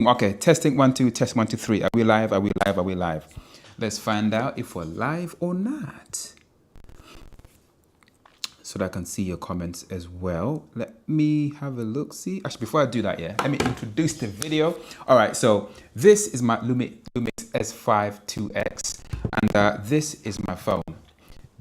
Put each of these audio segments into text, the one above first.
Okay, testing 1 2, test 1 2 3. Are we live? Are we live? Are we live? Let's find out if we're live or not, so that I can see your comments as well. Let me have a look. See, actually, before I do that, yeah, let me introduce the video. All right, so this is my Lumix S5IIX, and this is my phone.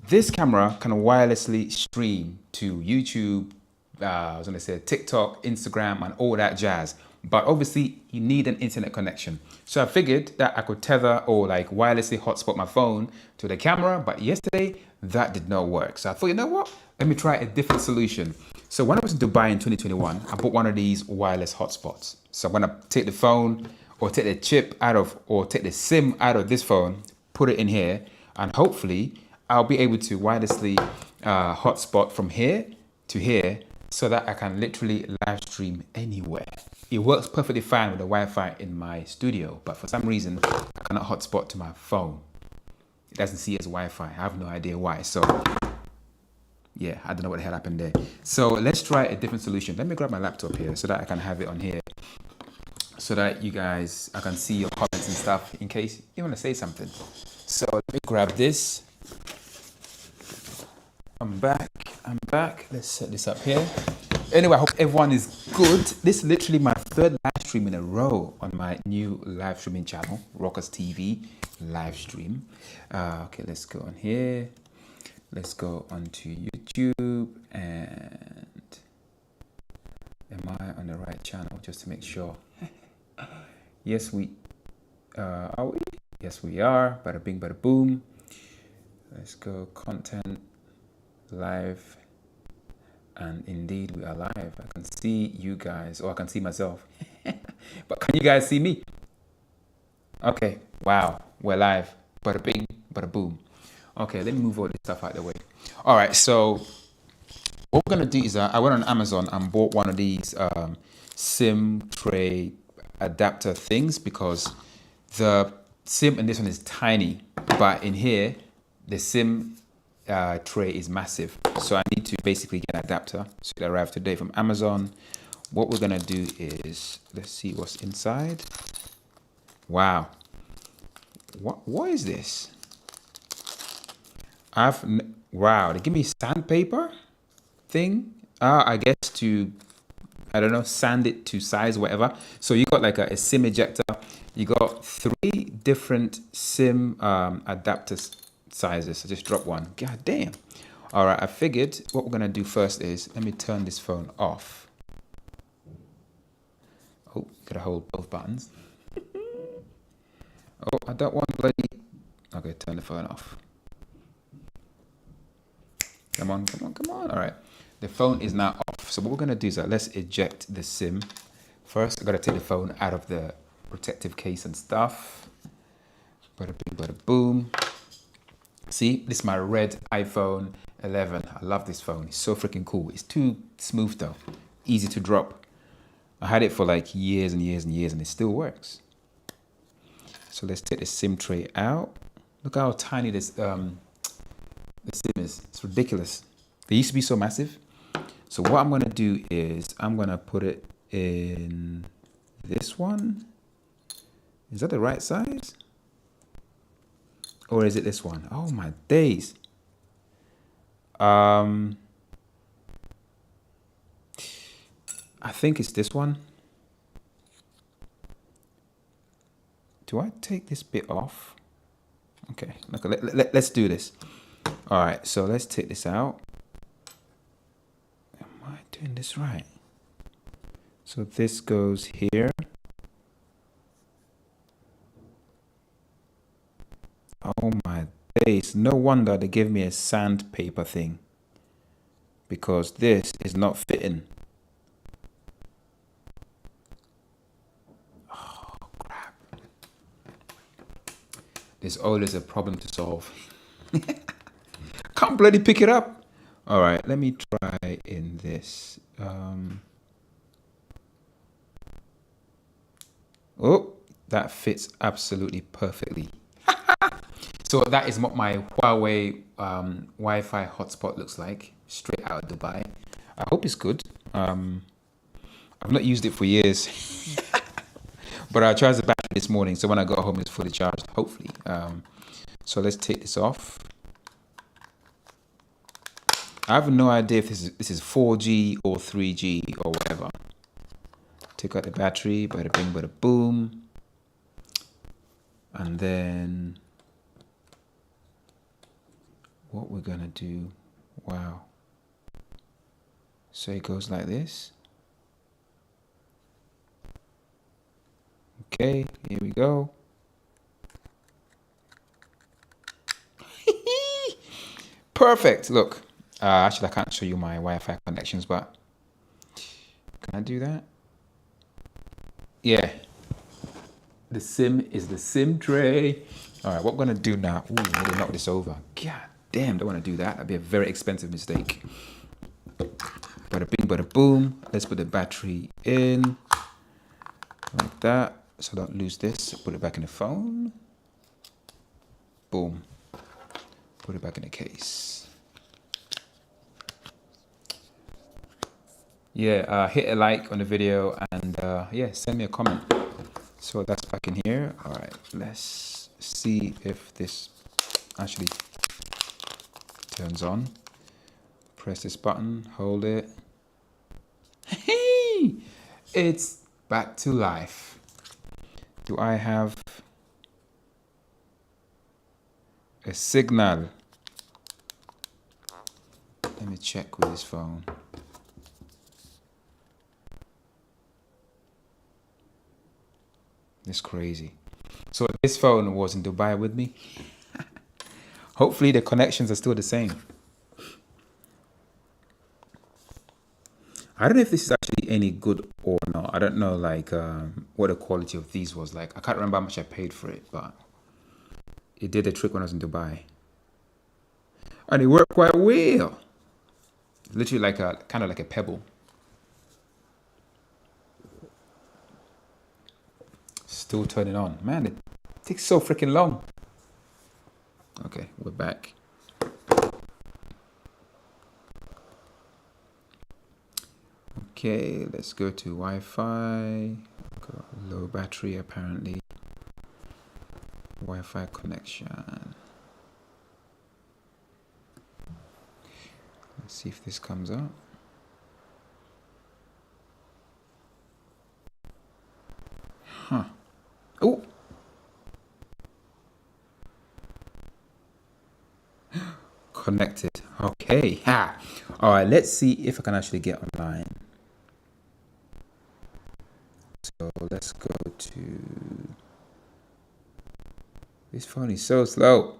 This camera can wirelessly stream to YouTube, I was gonna say TikTok, Instagram, and all that jazz. But obviously, you need an internet connection. So I figured that I could tether or like wirelessly hotspot my phone to the camera. But yesterday, that did not work. So I thought, you know what? Let me try a different solution. So when I was in Dubai in 2021, I bought one of these wireless hotspots. So I'm gonna take the phone or take the chip out of, or take the SIM out of this phone, put it in here, and hopefully I'll be able to wirelessly hotspot from here to here, so that I can literally live stream anywhere. It works perfectly fine with the Wi-Fi in my studio, but for some reason, I cannot hotspot to my phone. It doesn't see it as Wi-Fi. I have no idea why. So yeah, I don't know what the hell happened there. So let's try a different solution. Let me grab my laptop here so that I can have it on here, so that you guys, I can see your comments and stuff in case you want to say something. So let me grab this. I'm back. Let's set this up here. Anyway, I hope everyone is good. This is literally my third live stream in a row on my new live streaming channel, Rockers TV live stream. Okay, let's go on here. Let's go onto YouTube, and am I on the right channel? Just to make sure. Yes, we are we? Yes, we are. Bada bing, bada boom. Let's go content. Live, and indeed we are live. I can see you guys, or I can see myself. But can you guys see me? Okay, wow, we're live. Bada bing, bada boom. Okay, let me move all this stuff out of the way. All right, so what we're gonna do is I went on Amazon and bought one of these SIM tray adapter things, because the SIM in this one is tiny, but in here the SIM tray is massive. So I need to basically get an adapter. So it arrived today from Amazon. What we're gonna do is, let's see what's inside. Wow, what is this? Wow, they give me sandpaper thing. I guess to, I don't know, sand it to size, whatever. So you got like a SIM ejector. You got 3 different SIM adapters sizes. I just dropped one. God damn. All right, I figured what we're gonna do first is, let me turn this phone off. Oh, gotta hold both buttons. Oh, I don't want bloody. Okay, turn the phone off. Come on. All right, the phone is now off. So what we're gonna do is let's eject the SIM. First, I gotta take the phone out of the protective case and stuff. Bada bing, bada boom. See, this is my red iPhone 11. I love this phone. It's so freaking cool. It's too smooth though. Easy to drop. I had it for like years and years and years, and it still works. So let's take the SIM tray out. Look how tiny this the SIM is. It's ridiculous. They used to be so massive. So what I'm gonna do is I'm gonna put it in this one. Is that the right size? Or is it this one? Oh my days. I think it's this one. Do I take this bit off? Okay, let's do this. All right, so let's take this out. Am I doing this right? So this goes here. Oh my days, no wonder they gave me a sandpaper thing, because this is not fitting. Oh crap. There's always a problem to solve. Can't bloody pick it up. All right, let me try in this. Oh, that fits absolutely perfectly. So that is what my Huawei Wi-Fi hotspot looks like, straight out of Dubai. I hope it's good. I've not used it for years. But I charged the battery this morning, so when I got home, it's fully charged, hopefully. So let's take this off. I have no idea if this is 4G or 3G or whatever. Take out the battery, bada bing, bada boom. And then what we're gonna do, wow. So it goes like this. Okay, here we go. Perfect, look. Actually, I can't show you my Wi-Fi connections, but can I do that? Yeah. The SIM is the SIM tray. All right, what we're gonna do now, ooh, I'm gonna knock this over. God damn, don't wanna do that. That'd be a very expensive mistake. Bada bing, bada boom. Let's put the battery in, like that. So don't lose this, put it back in the phone. Boom, put it back in the case. Yeah, hit a like on the video and yeah, send me a comment. So that's back in here. All right, let's see if this actually turns on. Press this button, hold it. Hey, it's back to life. Do I have a signal? Let me check with this phone. It's crazy. So this phone was in Dubai with me. Hopefully the connections are still the same. I don't know if this is actually any good or not. I don't know like what the quality of these was like. I can't remember how much I paid for it, but it did the trick when I was in Dubai. And it worked quite well. Literally like a kind of like a pebble. Still turning on. Man, it takes so freaking long. Okay, we're back. Okay, let's go to Wi-Fi. Got low battery apparently. Wi-Fi connection. Let's see if this comes up. Huh. Oh! Connected. Okay. Ha! Alright, let's see if I can actually get online. So let's go to... This phone is so slow.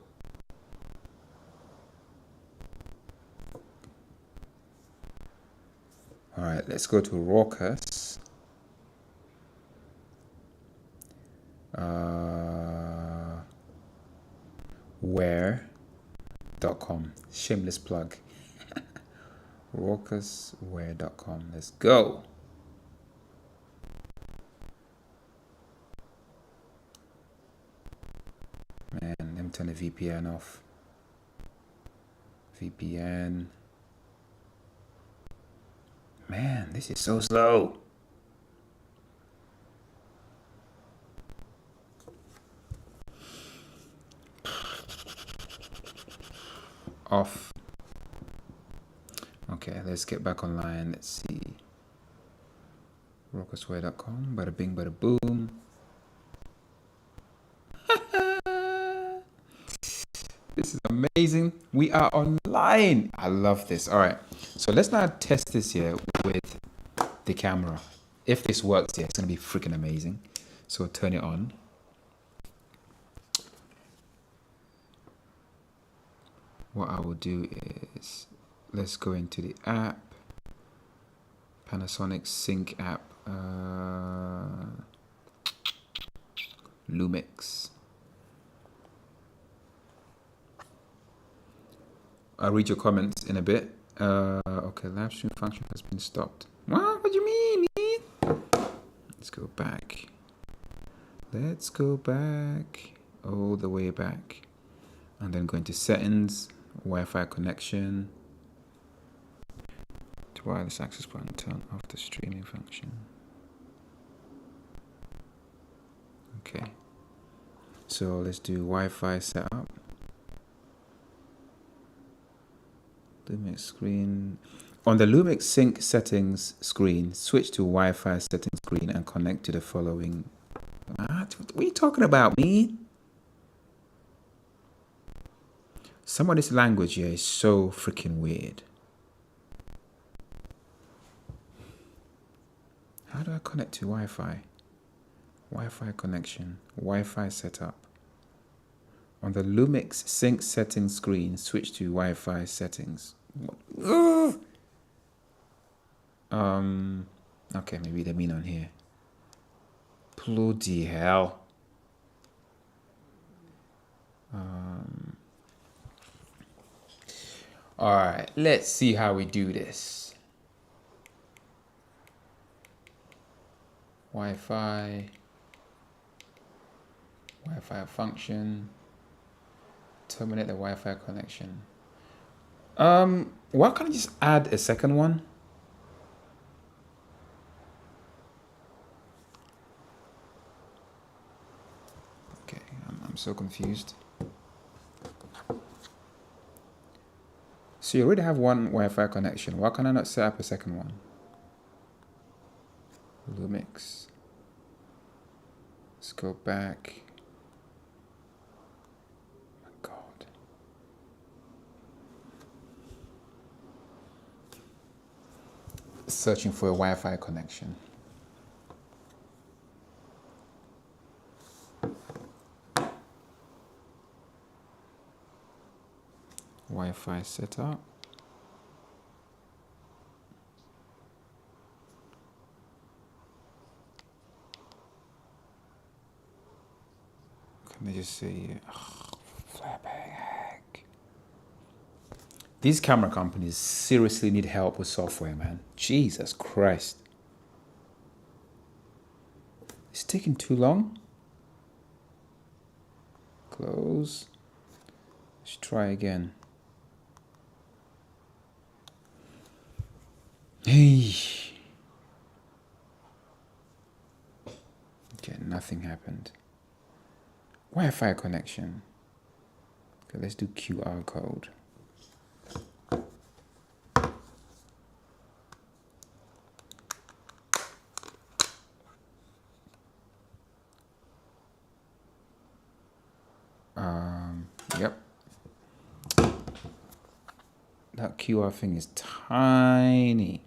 Alright, let's go to Raucous. Where.com. Shameless plug. Raucousware.com. Let's go. Man, let me turn the VPN off. VPN. Man, this is so slow. Off. Okay, let's get back online. Let's see. Raucousware.com. Bada bing, bada boom. This is amazing. We are online. I love this. All right. So let's now test this here with the camera. If this works here, it's going to be freaking amazing. So turn it on. What I will do is let's go into the app. Panasonic Sync app. Lumix. I'll read your comments in a bit. Okay, live stream function has been stopped. What do you mean? Let's go back. Let's go back. All the way back. And then go into settings, Wi-Fi connection. To wireless access button, turn off the streaming function. Okay. So let's do Wi-Fi setup. Lumix screen. On the Lumix sync settings screen, switch to Wi-Fi settings screen and connect to the following. What are you talking about, me? Some of this language here is so freaking weird. How do I connect to Wi-Fi? Wi-Fi connection, Wi-Fi setup. On the Lumix sync settings screen, switch to Wi-Fi settings. Okay, maybe they mean on here. Bloody hell. All right, let's see how we do this. Wi-Fi function. Terminate the Wi-Fi connection. Why can't I just add a second one? Okay, I'm so confused. So you already have one Wi-Fi connection. Why can I not set up a second one? Lumix. Let's go back. Oh my God. Searching for a Wi-Fi connection. Wi-Fi setup. Can I just say, flipping heck. These camera companies seriously need help with software, man. Jesus Christ. It's taking too long. Close. Let's try again. Hey. Okay, nothing happened. Wi-Fi connection. Okay, let's do QR code. Yep. That QR thing is tiny.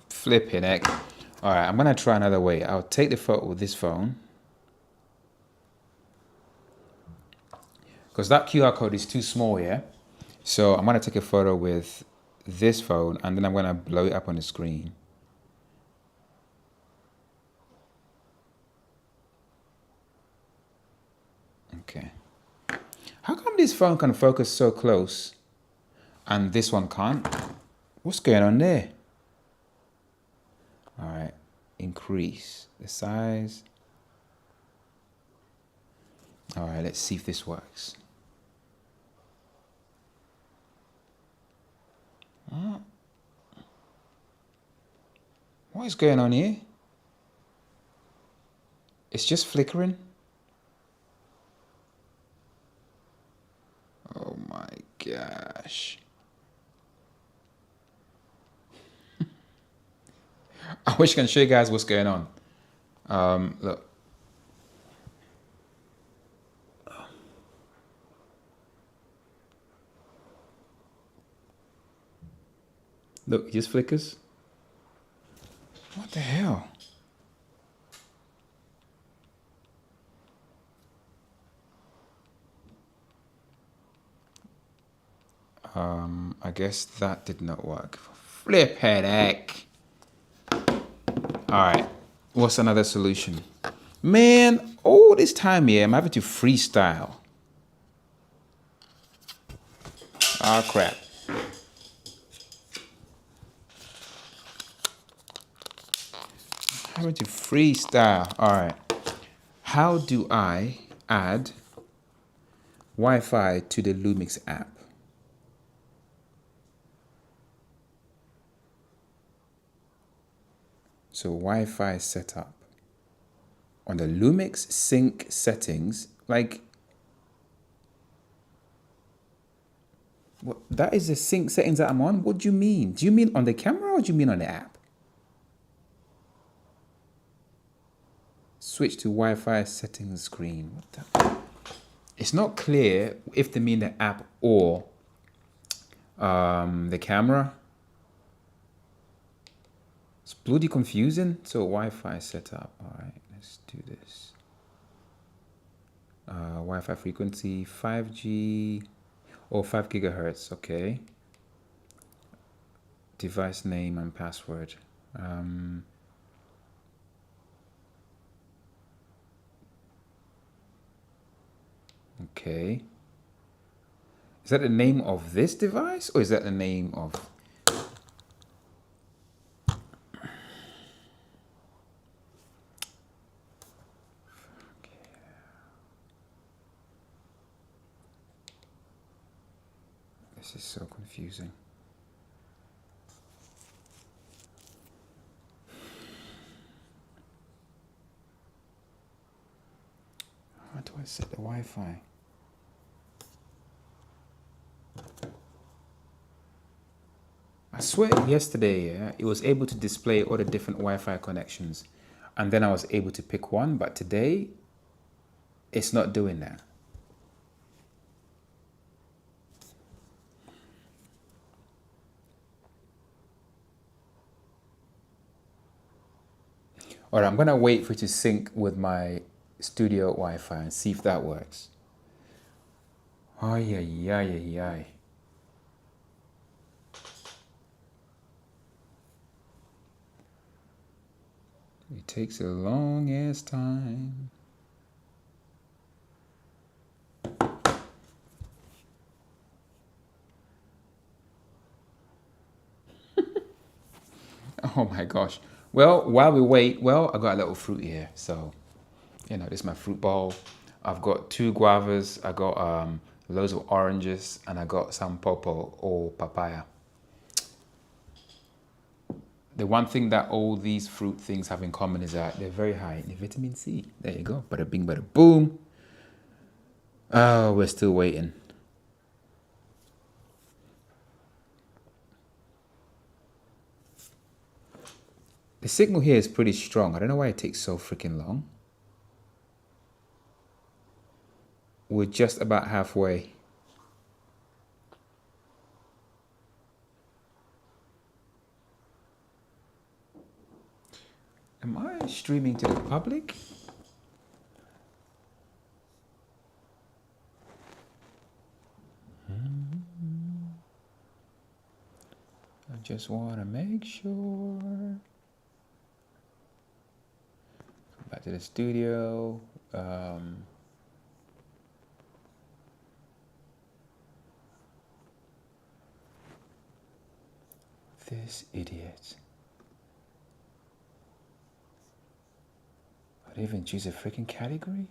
Flipping heck. All right, I'm gonna try another way. I'll take the photo with this phone. Because that QR code is too small here. So I'm gonna take a photo with this phone and then I'm gonna blow it up on the screen. Okay. How come this phone can focus so close and this one can't? What's going on there? All right, increase the size. All right, let's see if this works. What is going on here? It's just flickering. Oh my gosh. I wish I can show you guys what's going on. Look. Look, it just flickers. What the hell? I guess that did not work. Flip heck. Alright, what's another solution? Man, all this time here, I'm having to freestyle. Ah, crap. Having to freestyle. Alright. How do I add Wi-Fi to the Lumix app? So Wi-Fi setup. On the Lumix sync settings, like, what, that is the sync settings that I'm on? What do you mean? Do you mean on the camera or do you mean on the app? Switch to Wi-Fi settings screen. What the? It's not clear if they mean the app or the camera. It's bloody confusing. So Wi-Fi setup. All right, let's do this. Wi-Fi frequency 5G or 5 gigahertz. Okay. Device name and password. Okay. Is that the name of this device or is that the name of... This is so confusing. How do I set the Wi-Fi? I swear yesterday, yeah, it was able to display all the different Wi-Fi connections. And then I was able to pick one, but today it's not doing that. All right, I'm gonna wait for it to sync with my studio Wi-Fi and see if that works. Ay, ay, ay, ay, ay. It takes a long ass time. Oh my gosh. Well, while we wait, well, I got a little fruit here. So, you know, this is my fruit bowl. I've got 2 guavas. I got loads of oranges and I got some popo or papaya. The one thing that all these fruit things have in common is that they're very high in vitamin C. There you go. Bada bing, bada boom. Oh, we're still waiting. The signal here is pretty strong. I don't know why it takes so freaking long. We're just about halfway. Am I streaming to the public? I just want to make sure. Back to the studio. This idiot. I didn't even choose a freaking category.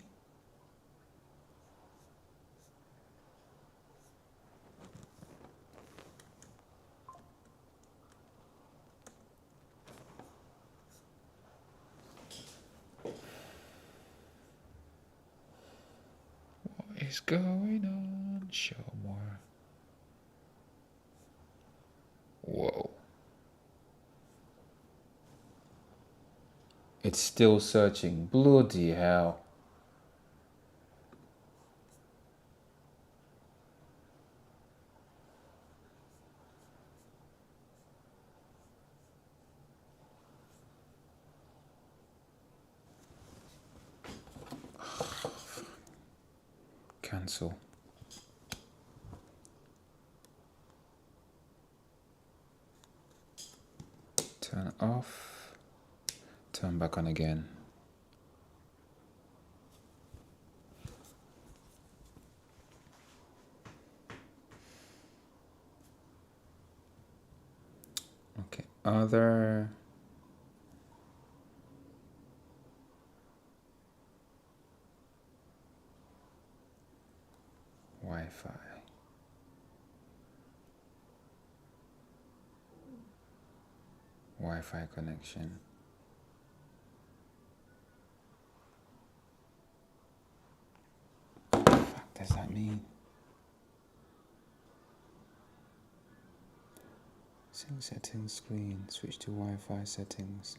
What is going on? Show more. Whoa. It's still searching. Bloody hell. Cancel. Turn off. Turn back on again. Okay, other. Wi-Fi. Wi-Fi connection. What the fuck does that mean? Sync settings screen. Switch to Wi-Fi settings.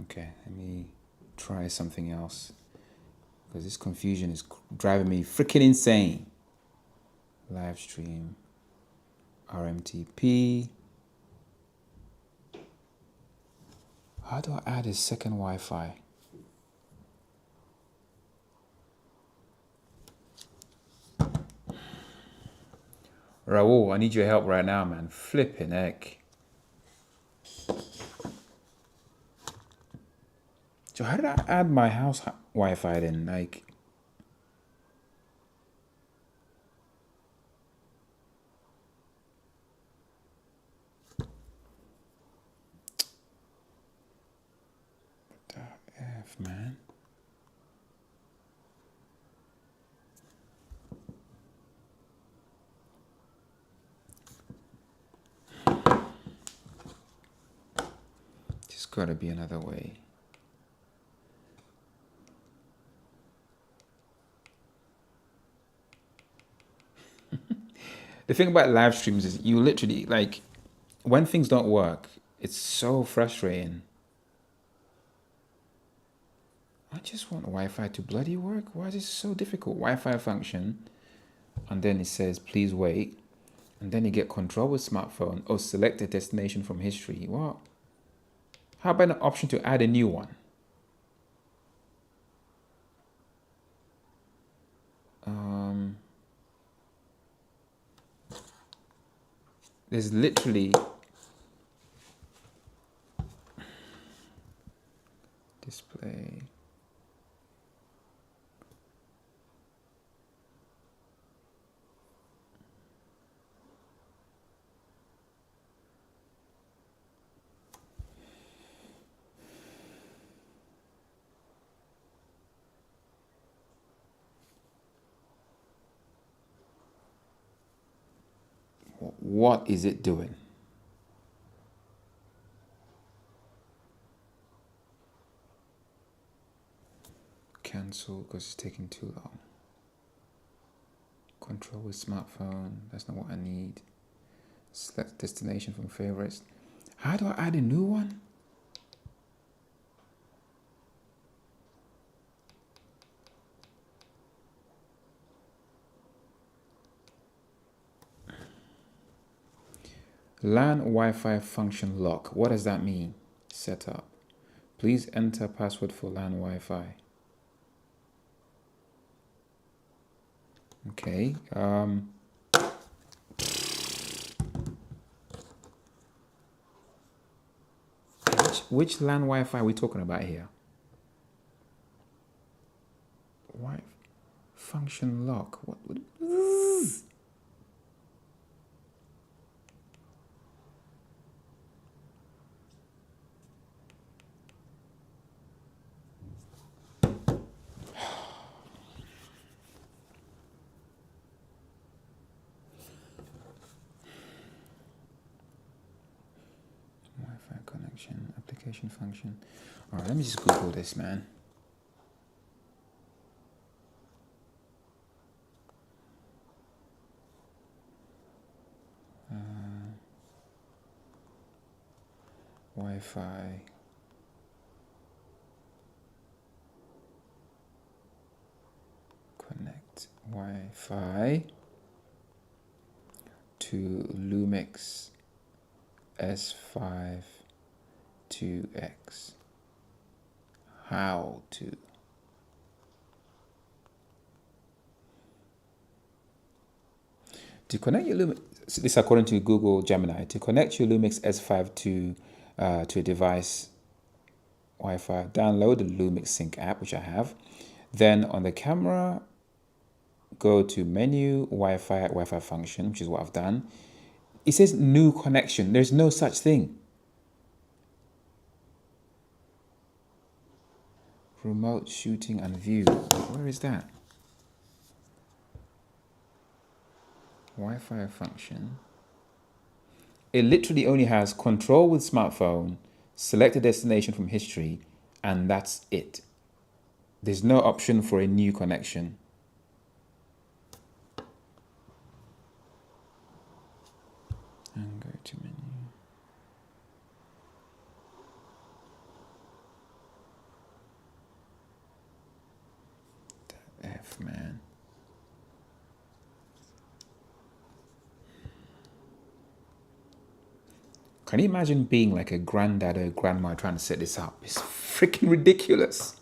Okay, let me try something else because this confusion is driving me freaking insane. Live stream, RMTP. How do I add a second Wi-Fi? Raul, I need your help right now, man. Flipping heck. So how did I add my house Wi-Fi then? Like, what the F, man? There's gotta be another way. The thing about live streams is you literally, like, when things don't work, it's so frustrating. I just want Wi-Fi to bloody work. Why is this so difficult? Wi-Fi function, and then it says please wait, and then you get control with smartphone or select a destination from history. What? How about an option to add a new one? There's literally display. What is it doing? Cancel because it's taking too long. Control with smartphone. That's not what I need. Select destination from favorites. How do I add a new one? LAN Wi-Fi function lock. What does that mean? Setup. Please enter password for LAN Wi-Fi. Okay. Which LAN Wi-Fi are we talking about here? Wi function lock. What? Wi-Fi connection, application function. All right, let me just Google this, man. Wi-Fi. Connect Wi-Fi to Lumix S5IIX. How to? To connect your Lumix, this is according to Google Gemini, to connect your Lumix S5 to a device Wi-Fi, download the Lumix Sync app, which I have. Then on the camera, go to menu, Wi-Fi function, which is what I've done. It says new connection. There's no such thing. Remote shooting and view. Where is that? Wi-Fi function. It literally only has control with smartphone, select a destination from history, and that's it. There's no option for a new connection. And go to menu. The F, man. Can you imagine being like a granddad or a grandma trying to set this up? It's freaking ridiculous.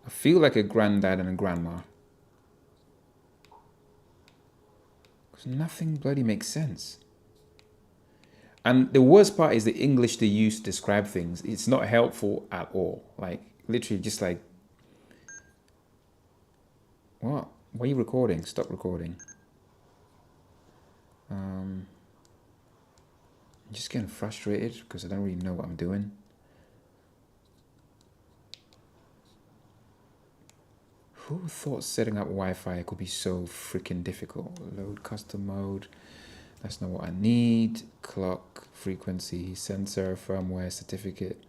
I feel like a granddad and a grandma. Because nothing bloody makes sense. And the worst part is the English they use to describe things. It's not helpful at all. Like, literally just like, what? Why are you recording? Stop recording. I'm just getting frustrated because I don't really know what I'm doing. Who thought setting up Wi-Fi could be so freaking difficult? Load custom mode. That's not what I need. Clock, frequency, sensor, firmware, certificate,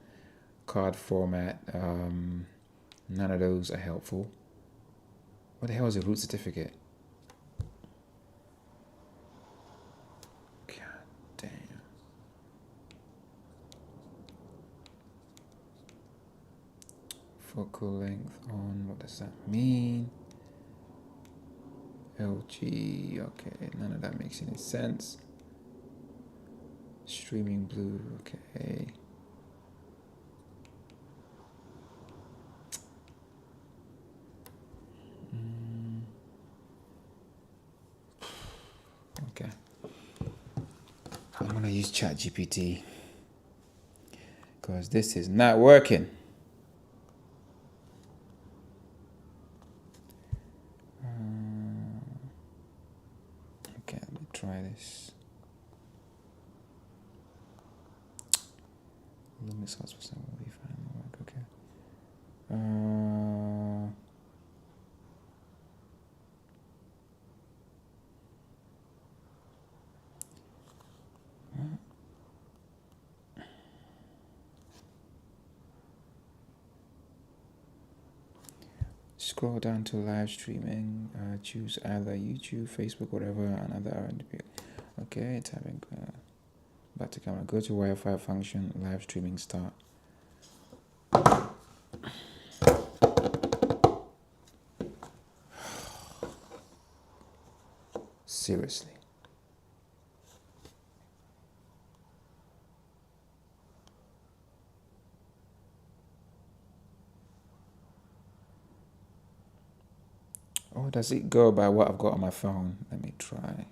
card format. None of those are helpful. What the hell is a root certificate? God damn. Focal length on, what does that mean? LG, okay, none of that makes any sense. Streaming blue, okay. Okay. I'm gonna use ChatGPT because this is not working. Okay, let me try this. Lumix Hotspot will be fine. Work, okay. Scroll down to live streaming. Choose either YouTube, Facebook, whatever, another R&B. Okay, tapping. Back to camera. Go to Wi-Fi function. Live streaming start. Seriously. Oh, does it go by what I've got on my phone? Let me try.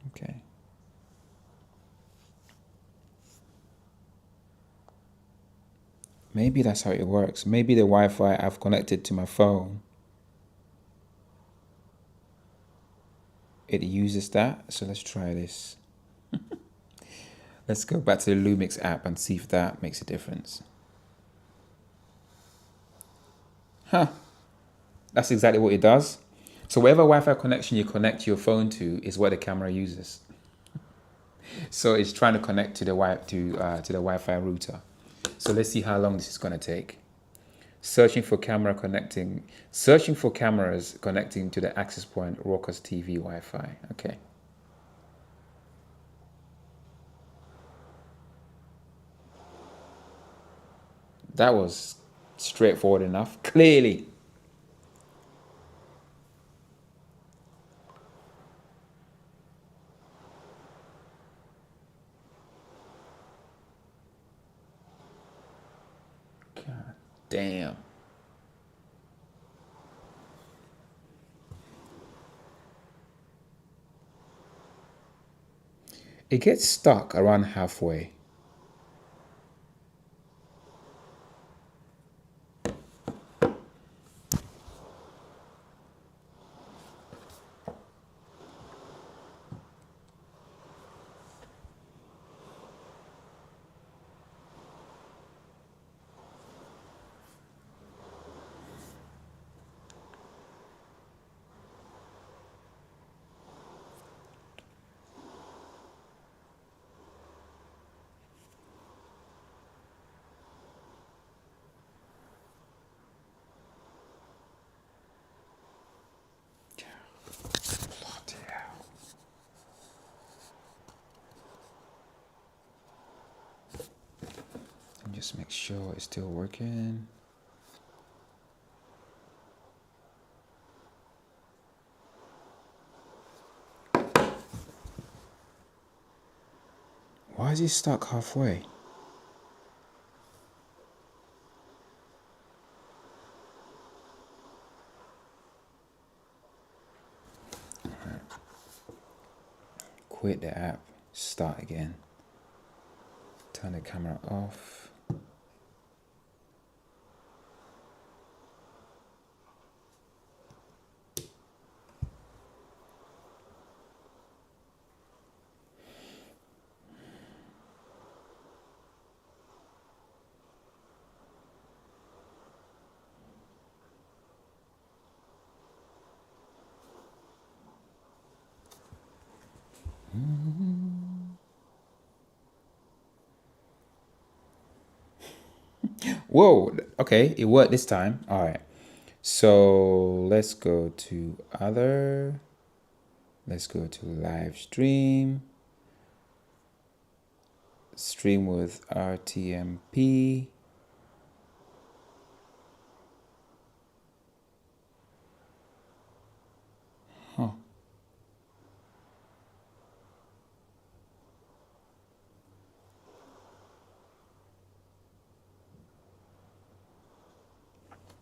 Okay. Maybe that's how it works. Maybe the Wi-Fi I've connected to my phone, it uses that. So let's try this. Let's go back to the Lumix app and see if that makes a difference. Huh. That's exactly what it does. So whatever Wi-Fi connection you connect your phone to is what the camera uses. So it's trying to connect to the Wi-Fi router. So let's see how long this is going to take. Searching for cameras connecting to the access point Rockers TV Wi-Fi. Okay. That was straightforward enough. Clearly. God damn. It gets stuck around halfway. Just make sure it's still working. Why is it stuck halfway? Right. Quit the app, start again. Turn the camera off. Whoa, okay, it worked this time. All right, so let's go to other. Let's go to live stream. Stream with RTMP. Huh.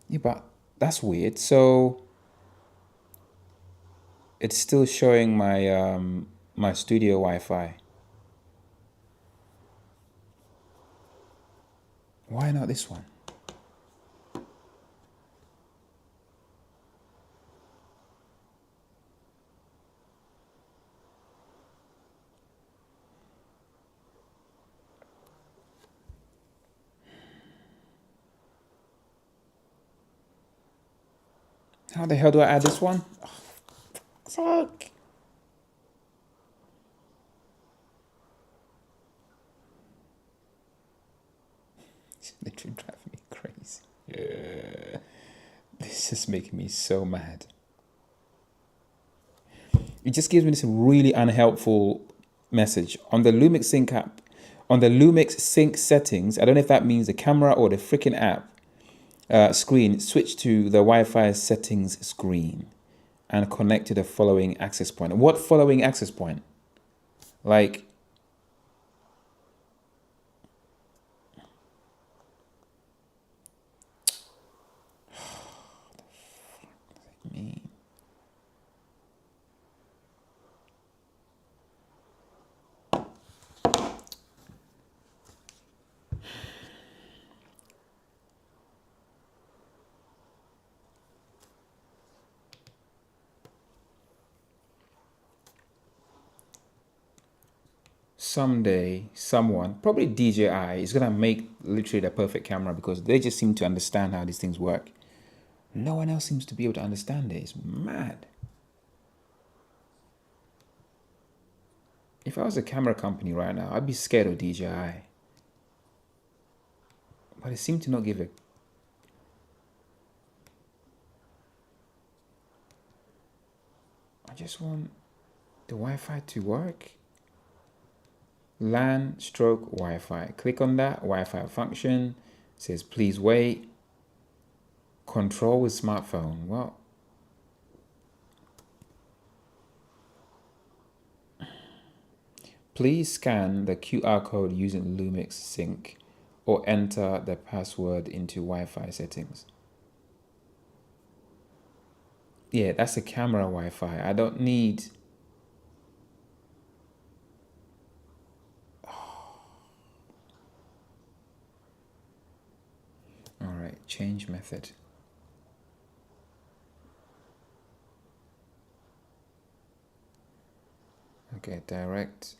Yeah, but that's weird. So it's still showing my my studio Wi-Fi. Why not this one? How the hell do I add this one? Oh, fuck. It's literally driving me crazy. Yeah. This is making me so mad. It just gives me this really unhelpful message on the Lumix Sync app. On the Lumix Sync settings, I don't know if that means the camera or the freaking app screen, switch to the Wi-Fi settings screen and connect to the following access point. What following access point? Like, me. Someday, someone, probably DJI, is gonna make literally the perfect camera because they just seem to understand how these things work. No one else seems to be able to understand it. It's mad. If I was a camera company right now, I'd be scared of DJI. But it seemed to not give a... I just want the Wi-Fi to work. LAN stroke Wi-Fi. Click on that. Wi-Fi function. It says please wait. Control with smartphone. Well, please scan the QR code using Lumix Sync or enter the password into Wi-Fi settings. Yeah, that's a camera Wi-Fi. I don't need... All right, change method. Okay, direct.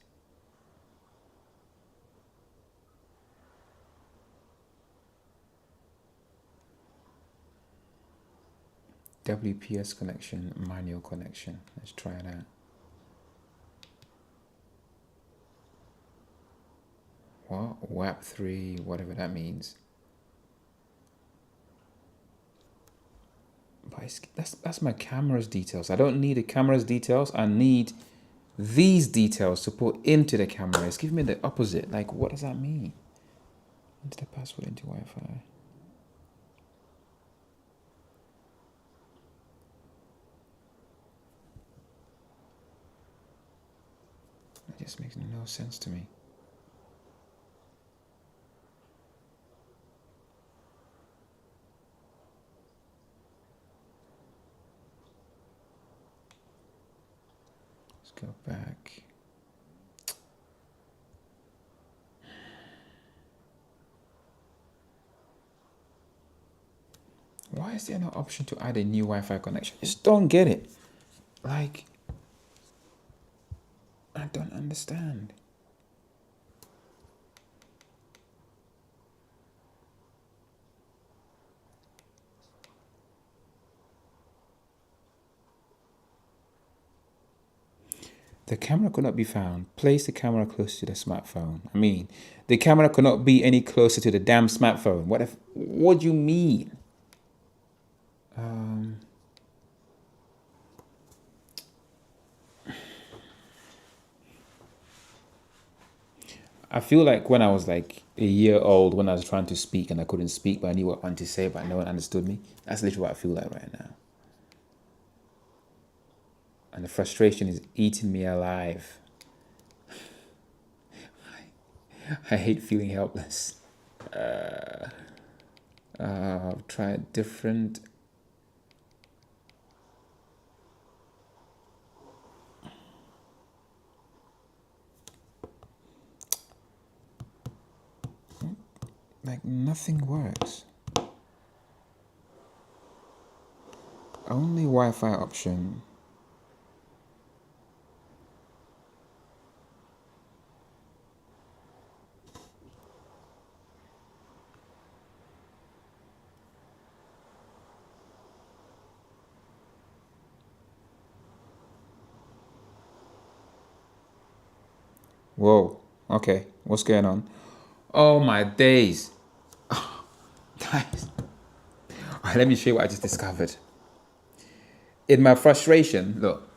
WPS connection, manual connection. Let's try that. What? WAP3, whatever that means. But that's my camera's details. I don't need the camera's details. I need these details to put into the camera. It's giving me the opposite. Like, what does that mean? Enter the password into Wi-Fi. That just makes no sense to me. Let's go back. Why is there no option to add a new Wi-Fi connection? I just don't get it. Like, I don't understand. The camera could not be found. Place the camera close to the smartphone. I mean, the camera could not be any closer to the damn smartphone. What do you mean? I feel like when I was like a year old, when I was trying to speak and I couldn't speak, but I knew what I wanted to say, but no one understood me. That's literally what I feel like right now. And the frustration is eating me alive. I hate feeling helpless. I've tried different. Like nothing works. Only Wi-Fi option. Whoa. Okay. What's going on? Oh my days. Guys. All right, let me show you what I just discovered. In my frustration, look,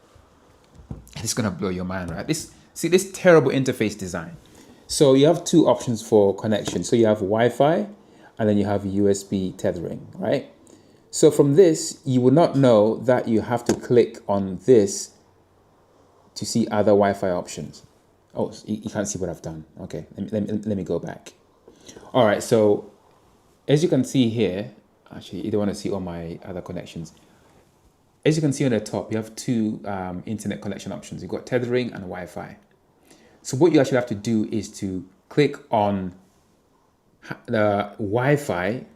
it's gonna blow your mind, right? See this terrible interface design. So you have two options for connection. So you have Wi-Fi and then you have USB tethering, right? So from this, you will not know that you have to click on this to see other Wi-Fi options. Oh, you can't see what I've done. Okay, let me go back. All right, so as you can see here, actually, you don't want to see all my other connections. As you can see on the top, you have two internet connection options. You've got tethering and Wi-Fi. So what you actually have to do is to click on the Wi-Fi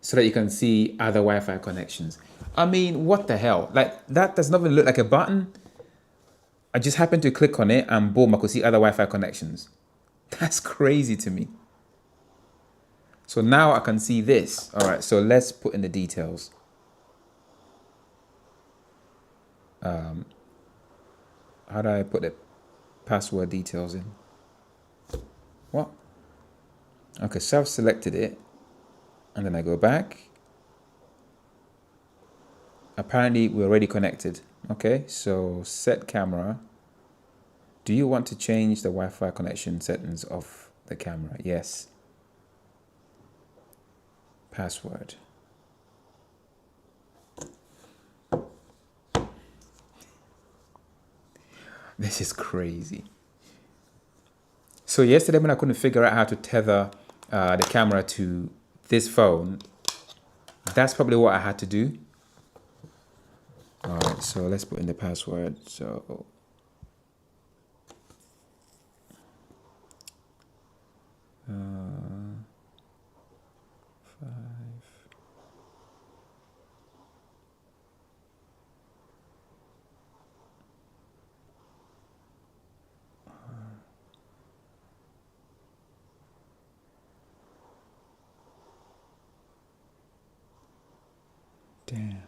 so that you can see other Wi-Fi connections. I mean, what the hell? Like, that does not even look like a button. I just happened to click on it and boom, I could see other Wi-Fi connections. That's crazy to me. So now I can see this. All right, so let's put in the details. How do I put the password details in? What? Okay, so I've selected it and then I go back. Apparently we're already connected. Okay, so set camera. Do you want to change the Wi-Fi connection settings of the camera? Yes. Password. This is crazy. So yesterday when I couldn't figure out how to tether the camera to this phone, that's probably what I had to do. All right, so let's put in the password. So damn.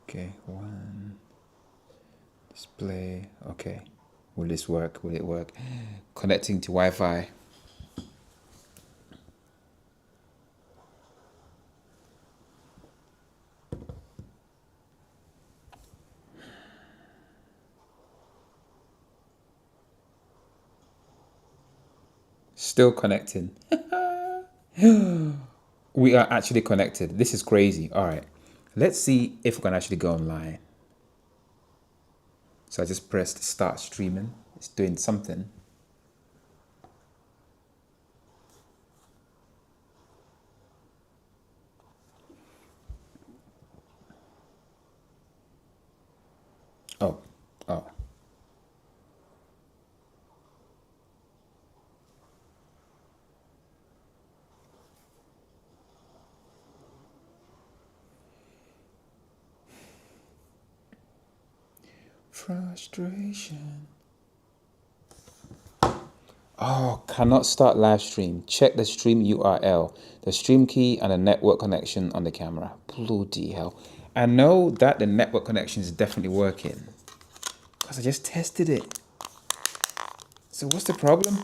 Okay, one display. Okay, will this work? Will it work? Connecting to Wi-Fi. Still connecting. We are actually connected. This is crazy. All right. Let's see if we can actually go online. So I just pressed start streaming. It's doing something. Oh, oh. Frustration. Oh, cannot start live stream. Check the stream URL, the stream key, and the network connection on the camera. Bloody hell. I know that the network connection is definitely working because I just tested it. So what's the problem?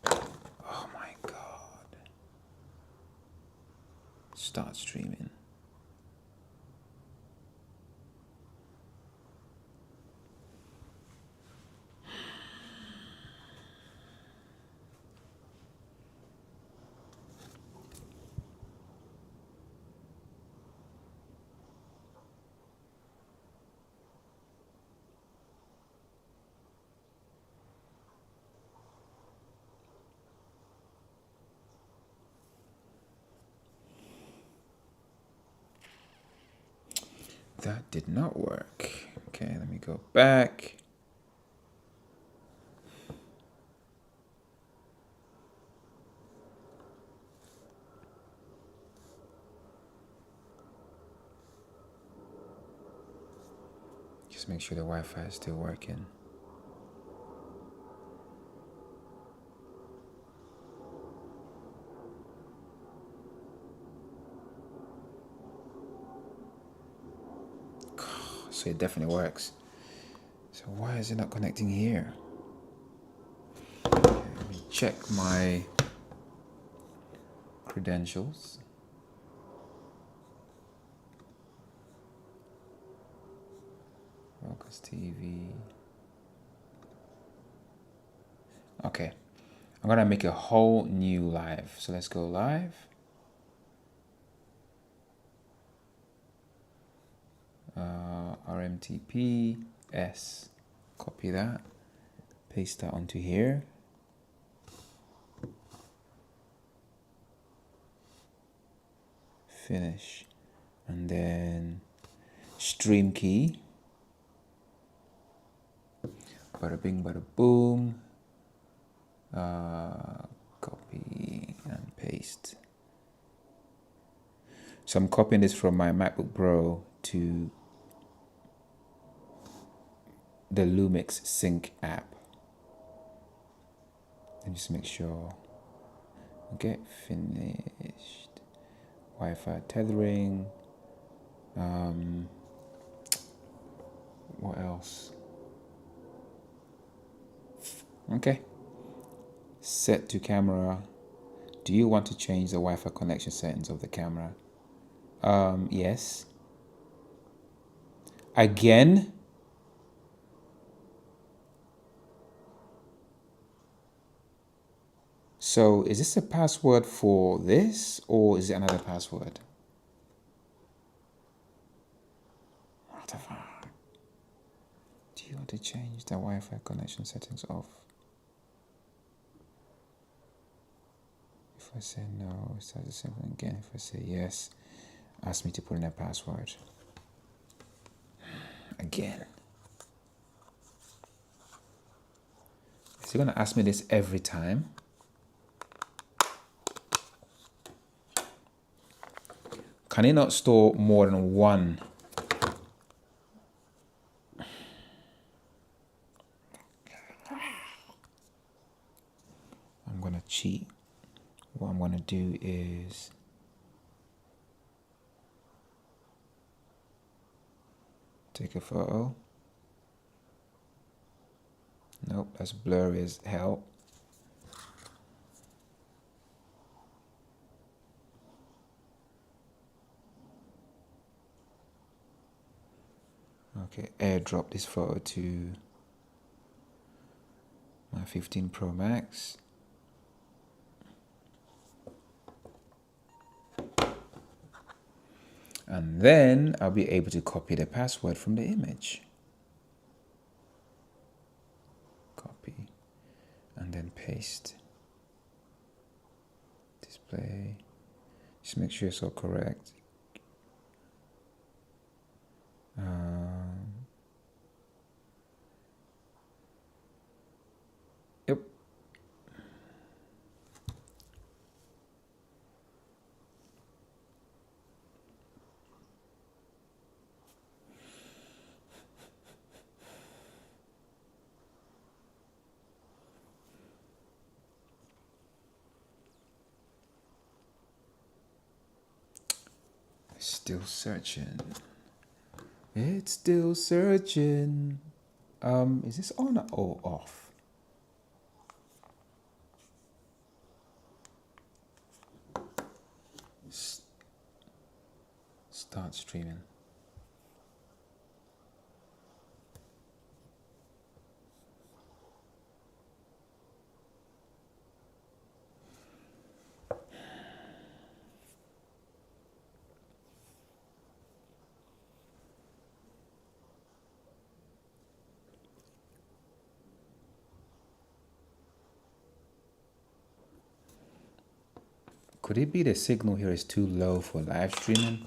Oh my God. Start streaming. That did not work. Okay, let me go back. Just make sure the Wi-Fi is still working. So it definitely works. So why is it not connecting here? Okay, let me check my credentials. Focus TV. Okay, I'm gonna make a whole new live. So let's go live. RMTP S. Copy that. Paste that onto here. Finish. And then stream key. Bada bing, bada boom. Copy and paste. So I'm copying this from my MacBook Pro to the Lumix Sync app. And just make sure. Okay, finished. Wi-Fi tethering. What else? Okay. Set to camera. Do you want to change the Wi-Fi connection settings of the camera? Yes. Again? So is this a password for this or is it another password? What the fuck? Do you want to change the Wi-Fi connection settings off? If I say no, it starts the same thing again. If I say yes, ask me to put in a password. Again. Is he gonna ask me this every time? Can he not store more than one? I'm gonna cheat. What I'm gonna do is take a photo. Nope, that's blurry as hell. Okay, airdrop this photo to my 15 Pro Max. And then I'll be able to copy the password from the image. Copy and then paste. Display. Just make sure it's all correct. Yep. Still searching. It's still searching. Is this on or off? Start streaming. Could it be the signal here is too low for live streaming?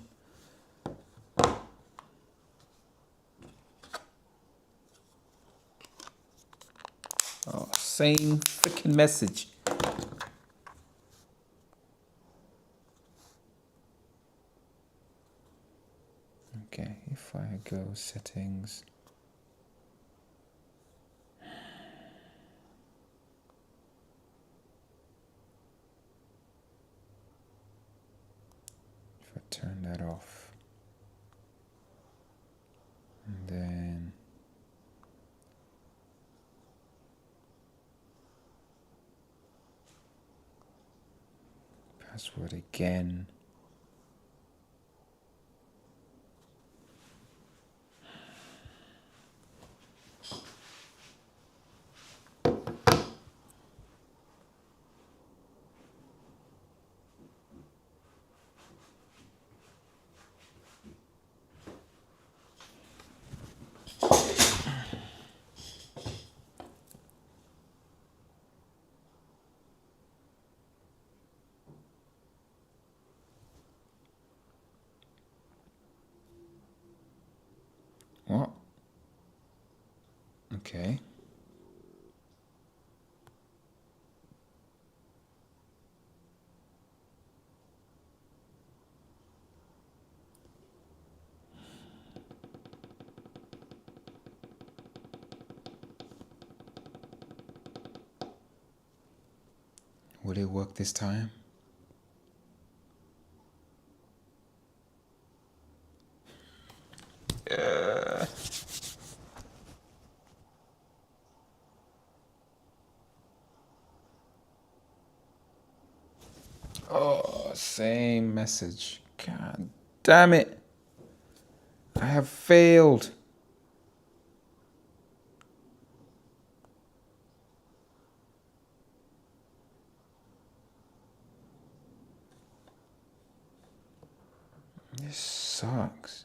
Oh, same freaking message. Okay, if I go settings. If I turn that off. And then password again. What? Okay. Will it work this time? Oh, same message. God damn it. I have failed. This sucks.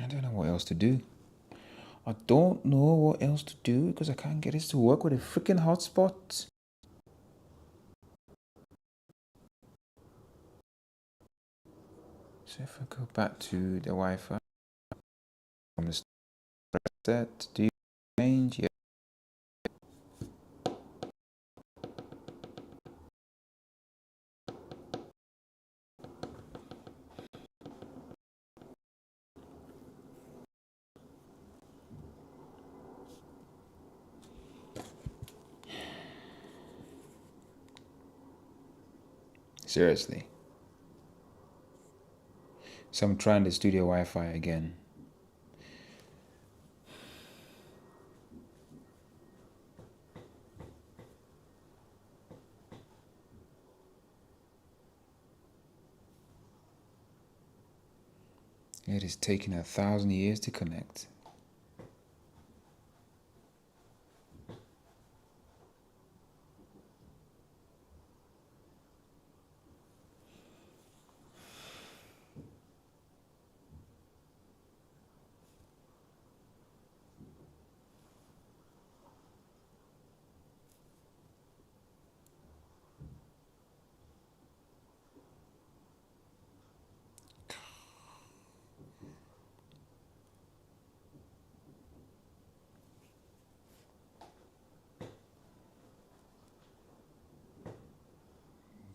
I don't know what else to do. I don't know what else to do because I can't get this to work with a freaking hotspot. So if I go back to the Wi-Fi, I'm going to set, do you change? Yeah. Seriously. So I'm trying the studio Wi-Fi again. It is taking 1,000 years to connect.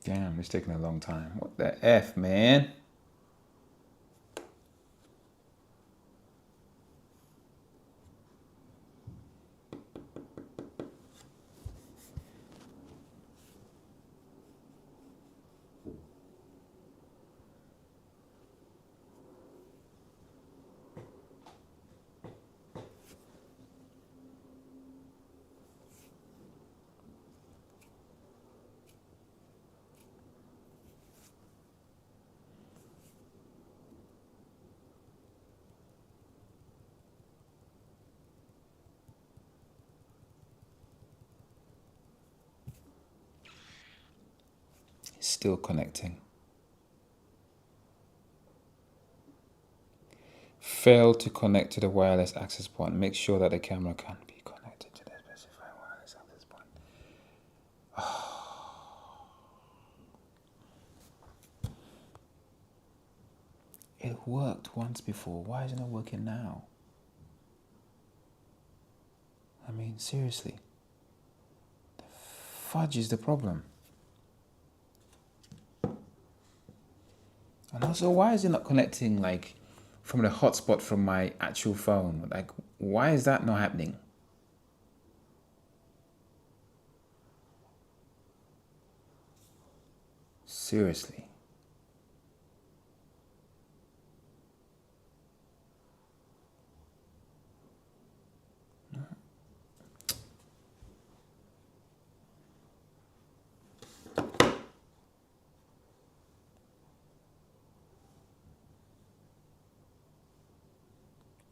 Damn, it's taking a long time. What the F, man? It's still connecting. Fail to connect to the wireless access point. Make sure that the camera can be connected to the specified wireless access point. It worked once before. Why isn't it working now? I mean, seriously. The fudge is the problem. And also, why is it not connecting like from the hotspot from my actual phone? Like, why is that not happening? Seriously.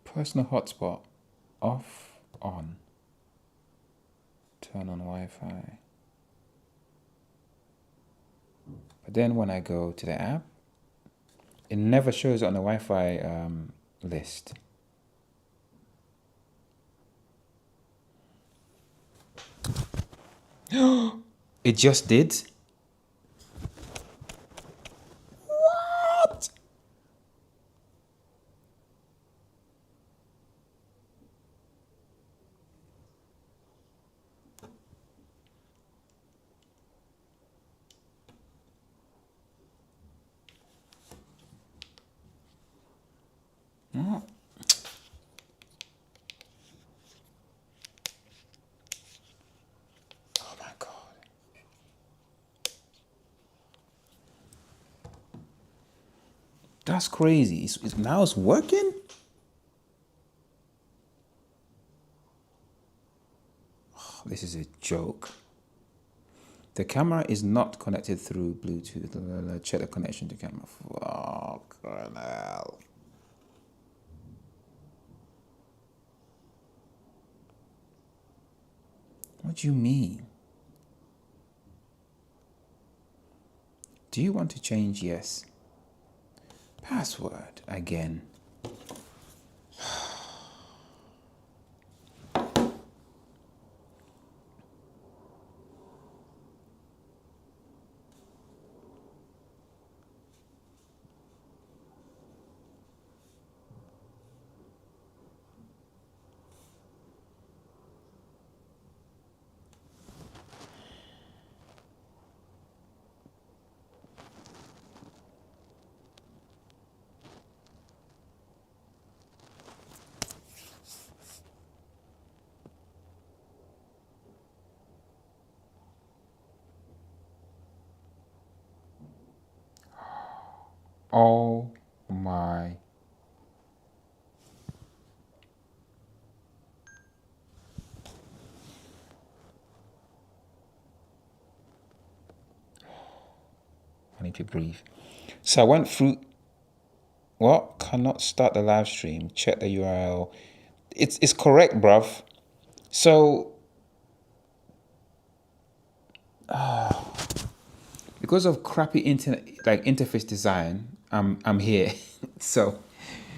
Personal hotspot. Off, on. Turn on Wi-Fi. But then when I go to the app, it never shows on the Wi-Fi list. It just did? What? Oh. Oh my God. That's crazy. Now it's working? Oh, this is a joke. The camera is not connected through Bluetooth. Check the connection to camera. Fuck hell. What do you mean? Do you want to change? Yes. Password again. Oh my to breathe. So I went through. What? Cannot start the live stream. Check the URL. It's correct, bruv. So because of crappy internet interface design, I'm here. So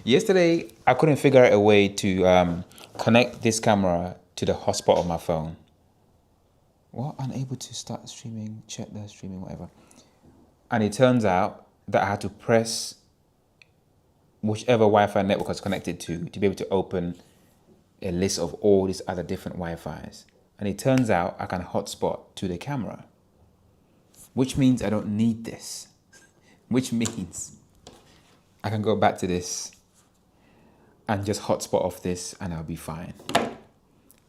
yesterday I couldn't figure out a way to connect this camera to the hotspot of my phone. What? Unable to start streaming, check the streaming, whatever. And it turns out that I had to press whichever Wi-Fi network I was connected to be able to open a list of all these other different Wi-Fis. And it turns out I can hotspot to the camera, which means I don't need this, which means I can go back to this and just hotspot off this and I'll be fine.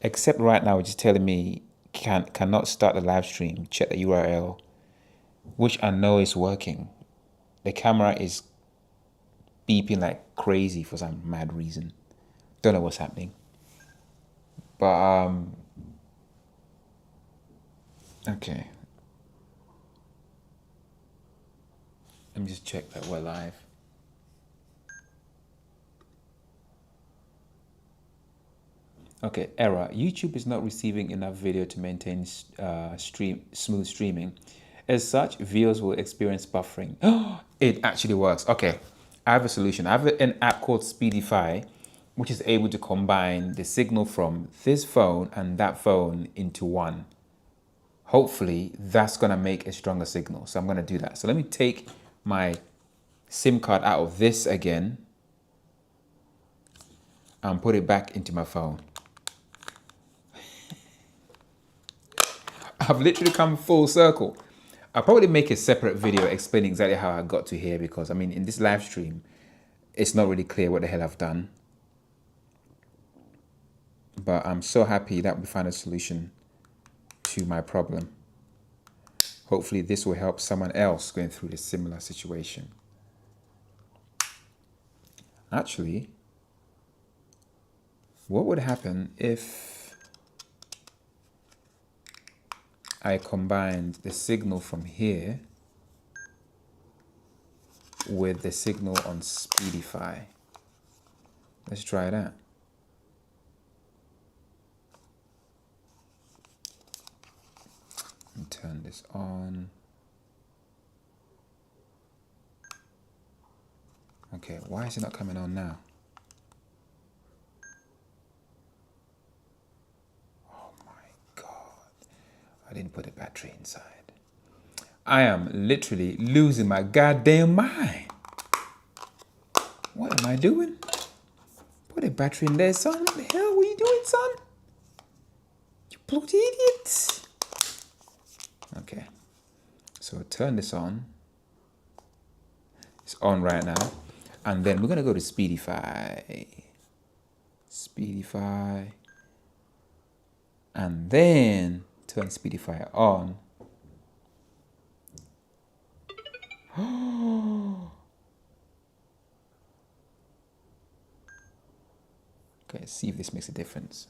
Except right now, it's just telling me cannot start the live stream, check the URL, which I know is working. The camera is beeping like crazy for some mad reason. Don't know what's happening. But, okay. Let me just check that we're live. Okay, error. YouTube is not receiving enough video to maintain smooth streaming. As such, viewers will experience buffering. It actually works. Okay, I have a solution. I have an app called Speedify, which is able to combine the signal from this phone and that phone into one. Hopefully, that's going to make a stronger signal. So I'm going to do that. So let me take my SIM card out of this again and put it back into my phone. I've literally come full circle. I'll probably make a separate video explaining exactly how I got to here, because I mean, in this live stream, it's not really clear what the hell I've done. But I'm so happy that we found a solution to my problem. Hopefully this will help someone else going through a similar situation. Actually, what would happen if I combined the signal from here with the signal on Speedify? Let's try that. And turn this on. Okay, why is it not coming on now? Oh my God. I didn't put a battery inside. I am literally losing my goddamn mind. What am I doing? Put a battery in there, son. What the hell were you doing, son? You bloody idiot. Okay, so turn this on. It's on right now. And then we're gonna go to Speedify. Speedify. And then turn Speedify on. Okay, let's see if this makes a difference.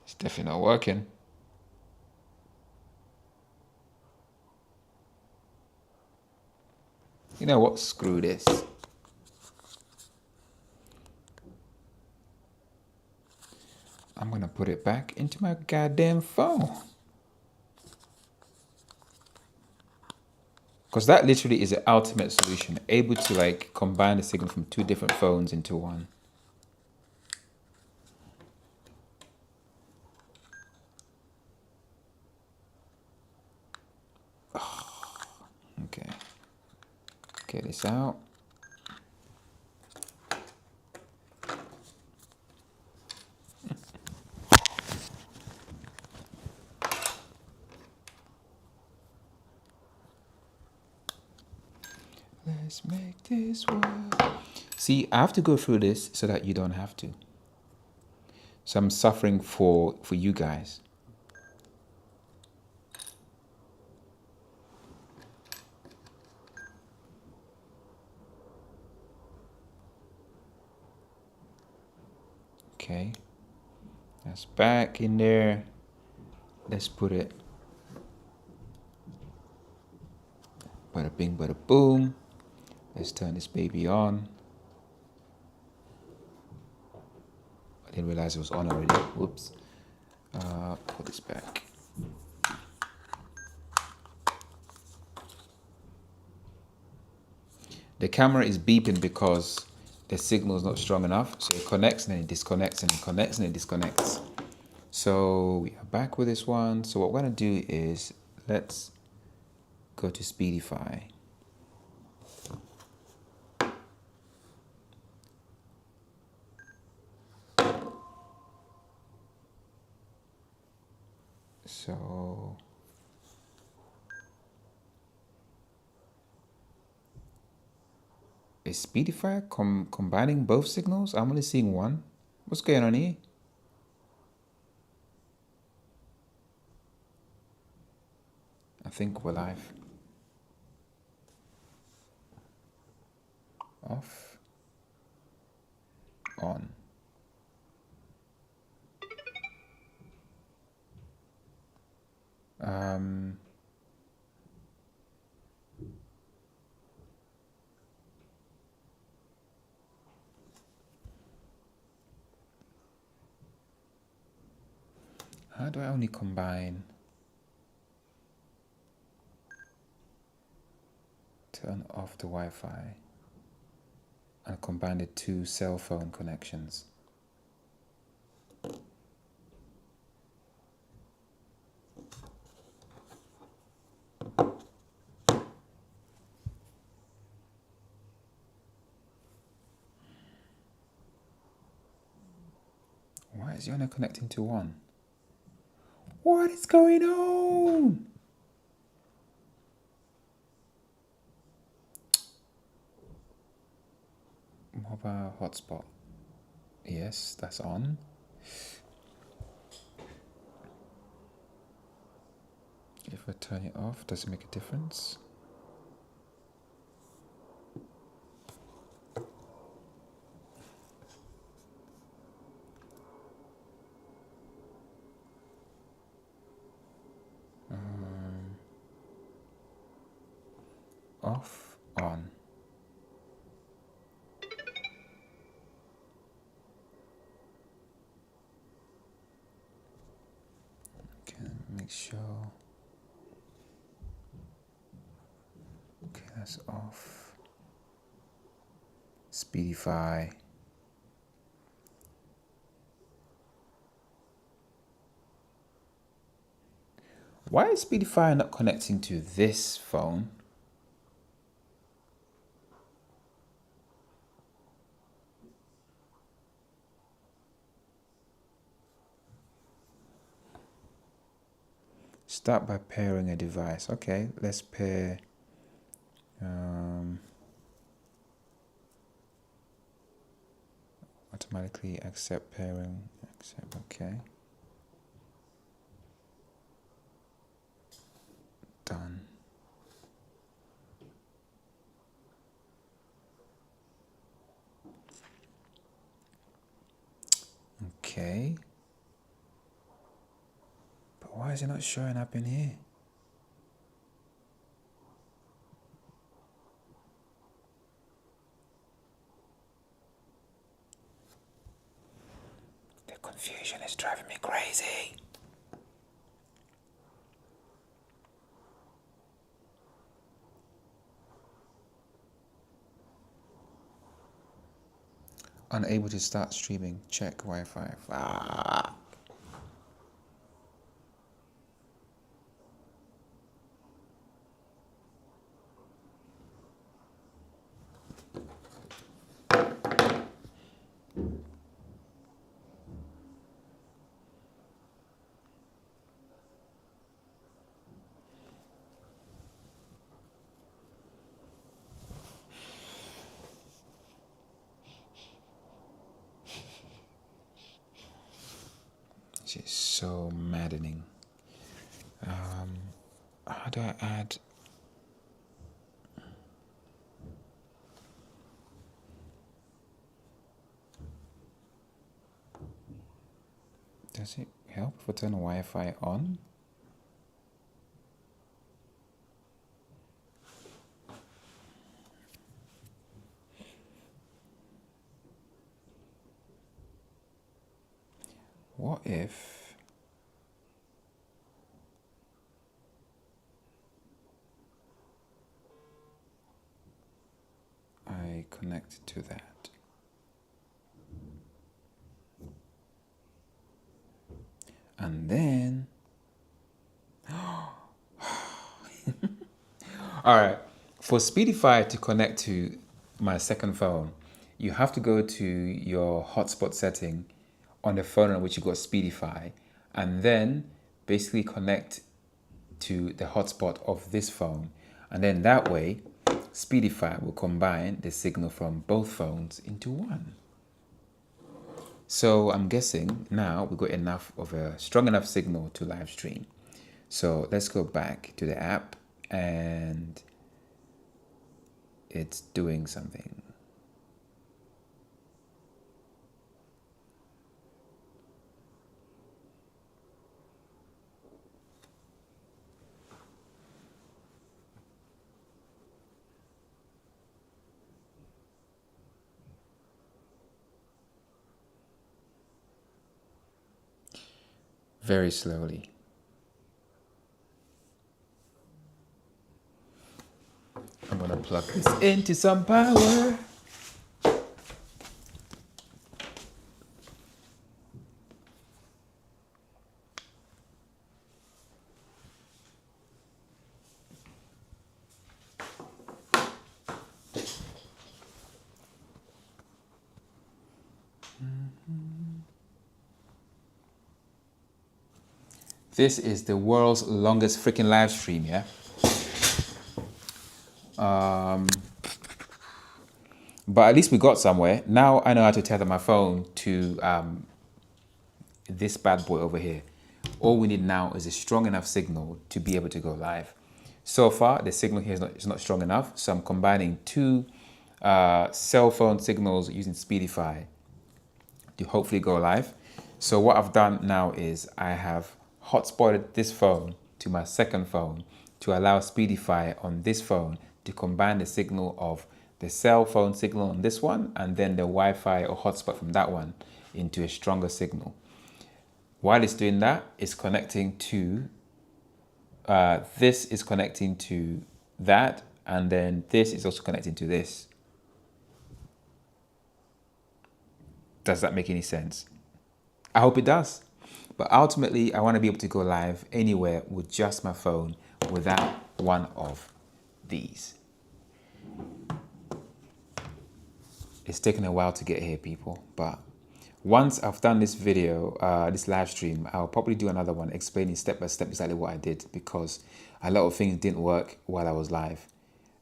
It's definitely not working. You know what? Screw this. I'm gonna put it back into my goddamn phone. Because that literally is the ultimate solution. Able to like combine the signal from two different phones into one. Okay. Get this out. Let's make this work. See, I have to go through this so that you don't have to. So I'm suffering for you guys. Okay, that's back in there. Let's put it. Bada bing, bada boom. Let's turn this baby on. I didn't realize it was on already. Whoops. Put this back. The camera is beeping because the signal is not strong enough. So it connects and then it disconnects and it connects and it disconnects. So we are back with this one. So what we're going to do is let's go to Speedify. So is Speedify combining both signals? I'm only seeing one. What's going on here? I think we're live. Off. On. How do I only combine? Turn off the Wi-Fi and combine the two cell phone connections. Why is it only connecting to one? What is going on? Mobile hotspot. Yes, that's on. If I turn it off, does it make a difference? Off, on. Okay, make sure. Okay, that's off. Speedify. Why is Speedify not connecting to this phone? Start by pairing a device. Okay, let's pair. Automatically accept pairing. Accept. Okay. Done. Okay. But why is it not showing up in here? The confusion is driving me crazy. Unable to start streaming. Check Wi-Fi. Ah. This is so maddening. How do I add? Does it help if I turn Wi-Fi on? What if I connect to that? And then, all right, for Speedify to connect to my second phone, you have to go to your hotspot setting on the phone on which you got Speedify, and then basically connect to the hotspot of this phone. And then that way, Speedify will combine the signal from both phones into one. So I'm guessing now we've got enough of a strong enough signal to live stream. So let's go back to the app, and it's doing something. Very slowly. I'm gonna plug this into some power. This is the world's longest freaking live stream, yeah? But at least we got somewhere. Now I know how to tether my phone to this bad boy over here. All we need now is a strong enough signal to be able to go live. So far, the signal here is not strong enough, so I'm combining two cell phone signals using Speedify to hopefully go live. So what I've done now is I have hotspotted this phone to my second phone to allow Speedify on this phone to combine the signal of the cell phone signal on this one and then the Wi-Fi or hotspot from that one into a stronger signal. While it's doing that, it's connecting to, this is connecting to that, and then this is also connecting to this. Does that make any sense? I hope it does. But ultimately, I want to be able to go live anywhere with just my phone without one of these. It's taken a while to get here, people, but once I've done this video, this live stream, I'll probably do another one explaining step by step exactly what I did, because a lot of things didn't work while I was live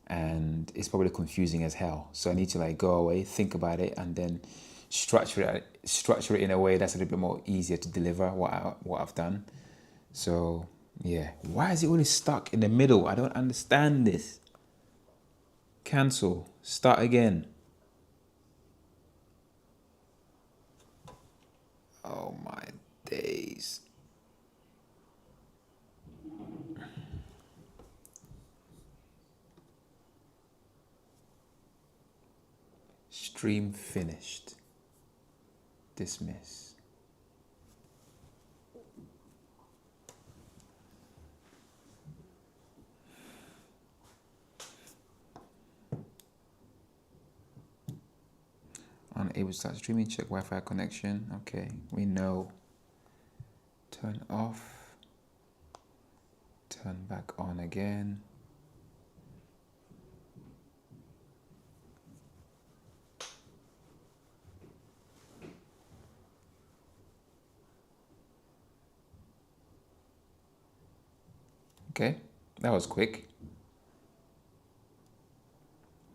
and it's probably confusing as hell. So I need to like go away, think about it, and then structure it in a way that's a little bit more easier to deliver what I've done. So yeah, why is it always stuck in the middle? I don't understand this. Cancel, start again. Oh my days. Stream finished. Dismiss. Unable to start streaming, check Wi-Fi connection. Okay, we know. Turn off. Turn back on again. Okay, that was quick.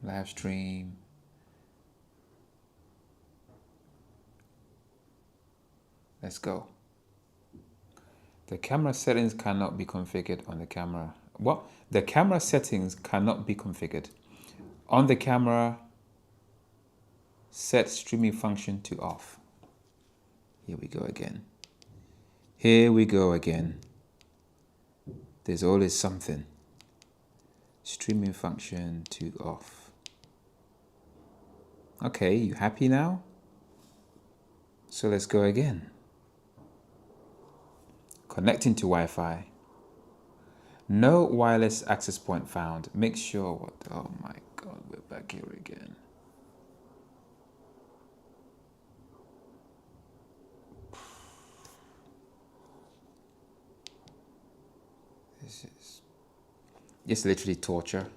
Live stream. Let's go. The camera settings cannot be configured on the camera. What? The camera settings cannot be configured. On the camera, set streaming function to off. Here we go again. Here we go again. There's always something. Streaming function to off. Okay, you happy now? So let's go again. Connecting to Wi-Fi. No wireless access point found. Make sure what? Oh my God, we're back here again. It's literally torture.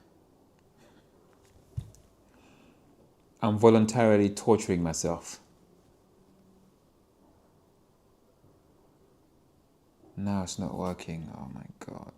I'm voluntarily torturing myself. No, it's not working. Oh my God.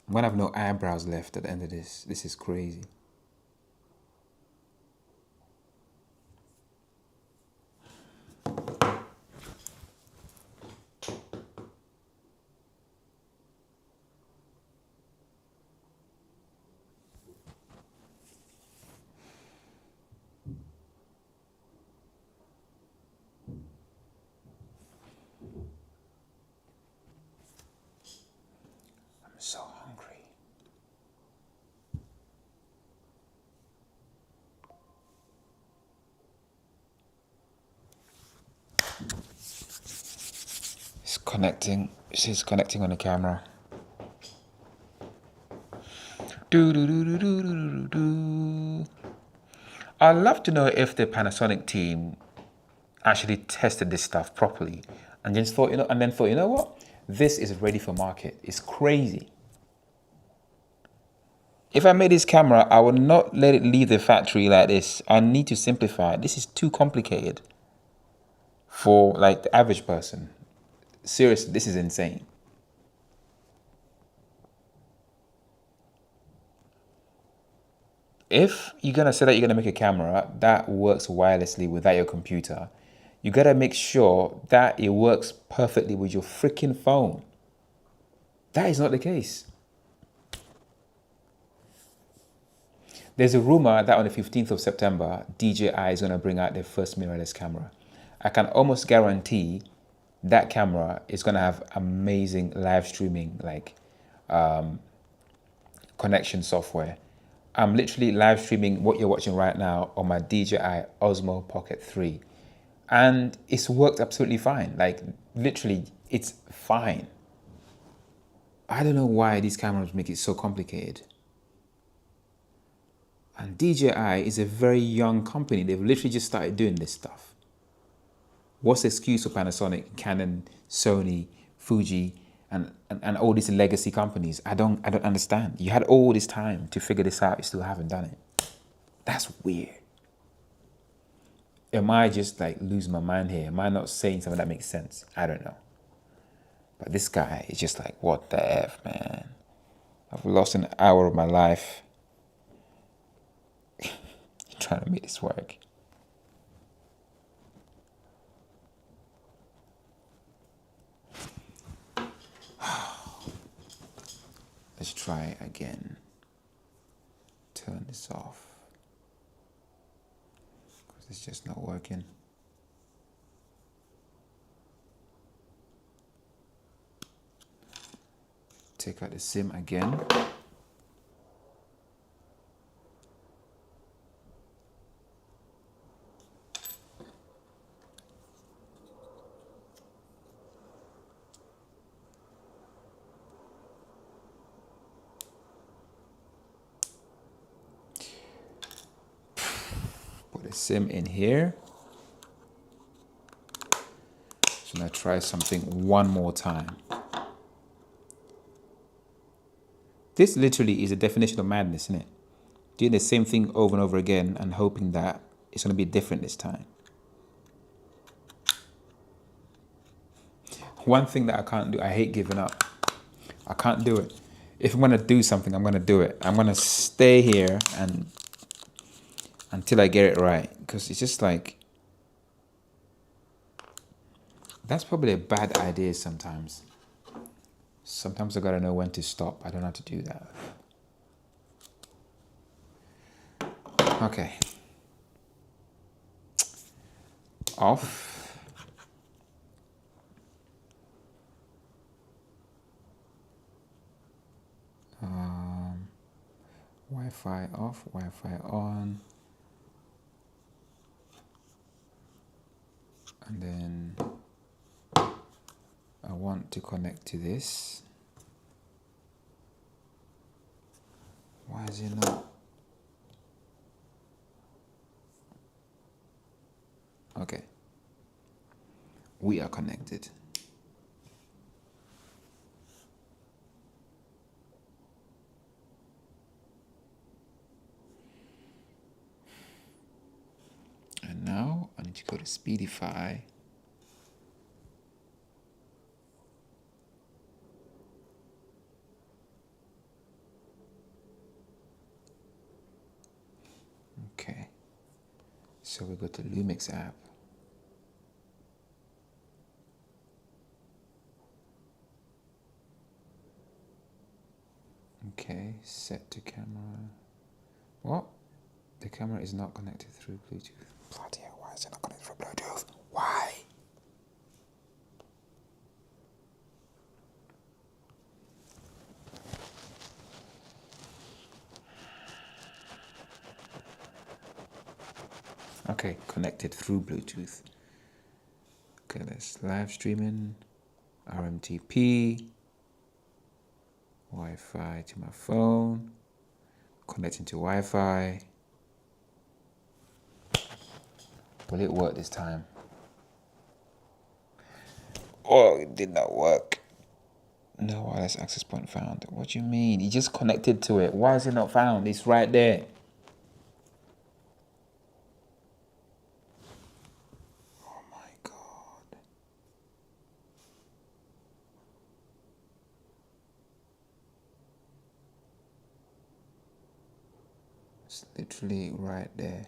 I'm gonna have no eyebrows left at the end of this. This is crazy. I'm so hungry. It's connecting. She's connecting on the camera. I'd love to know if the Panasonic team actually tested this stuff properly and then thought, you know what? This is ready for market. It's crazy. If I made this camera, I would not let it leave the factory like this. I need to simplify it. This is too complicated for like the average person. Seriously, this is insane. If you're gonna say that you're gonna make a camera that works wirelessly without your computer, you gotta make sure that it works perfectly with your freaking phone. That is not the case. There's a rumor that on the 15th of September, DJI is gonna bring out their first mirrorless camera. I can almost guarantee that camera is gonna have amazing live streaming, like connection software. I'm literally live streaming what you're watching right now on my DJI Osmo Pocket 3. And it's worked absolutely fine. Like literally, it's fine. I don't know why these cameras make it so complicated. And DJI is a very young company. They've literally just started doing this stuff. What's the excuse for Panasonic, Canon, Sony, Fuji, and all these legacy companies? I don't understand. You had all this time to figure this out. You still haven't done it. That's weird. Am I just like losing my mind here? Am I not saying something that makes sense? I don't know. But this guy is just like, what the F, man? I've lost an hour of my life trying to make this work. Let's try again. Turn this off. Because it's just not working. Take out the SIM again. Put a SIM in here. So I'm gonna try something one more time. This literally is a definition of madness, isn't it? Doing the same thing over and over again and hoping that it's gonna be different this time. One thing that I can't do, I hate giving up. I can't do it. If I'm gonna do something, I'm gonna do it. I'm gonna stay here and until I get it right. Because it's just like, That's probably a bad idea sometimes. Sometimes I gotta know when to stop. I don't know how to do that. Okay. Off. Wi-Fi off, Wi-Fi on. And then I want to connect to this. Why is it not? Okay. We are connected. And now I need to go to Speedify. Okay. So we go to Lumix app. Okay, set to camera. What? The camera is not connected through Bluetooth. Bloody hell, why is it not connected through Bluetooth? Why? Okay, connected through Bluetooth. Okay, let's live streaming, RMTP, Wi-Fi to my phone, connecting to Wi-Fi. Will it work this time? Oh, it did not work. No wireless access point found. What do you mean? You just connected to it. Why is it not found? It's right there. Oh my God. It's literally right there.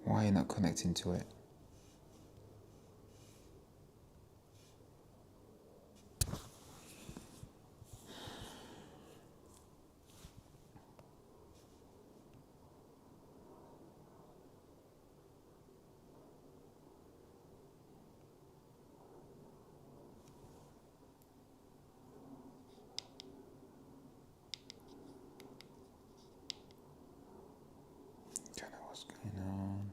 Why are you not connecting to it? Don't know what's going on.